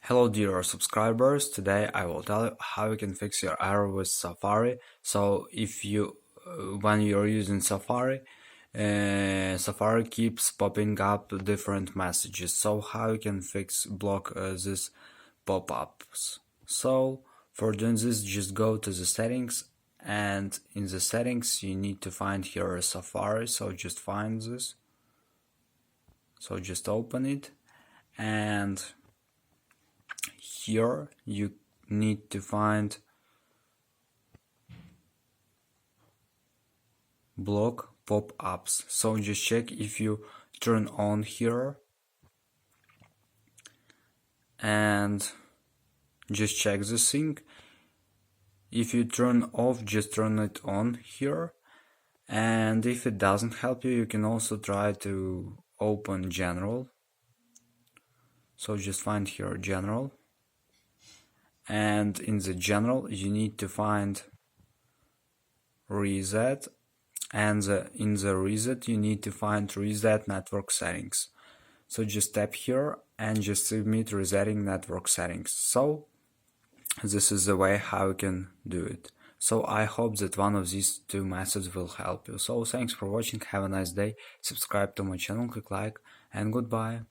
Hello dear subscribers, today I will tell you how you can fix your error with Safari. So if you, when you're using Safari, Safari keeps popping up different messages. So how you can block these pop-ups? So for doing this, just go to the settings, and in the settings you need to find here Safari. So just find this. So just open it, and here you need to find block pop-ups. So just check if you turn on here, and just check this thing. If you turn off, just turn it on here, and if it doesn't help you, you can also try to open general. So just find here general, and in the general you need to find reset, and in the reset you need to find reset network settings. So just tap here and just submit resetting network settings. So this is the way how you can do it. So I hope that one of these two methods will help you. So thanks for watching, have a nice day, subscribe to my channel, click like, and goodbye.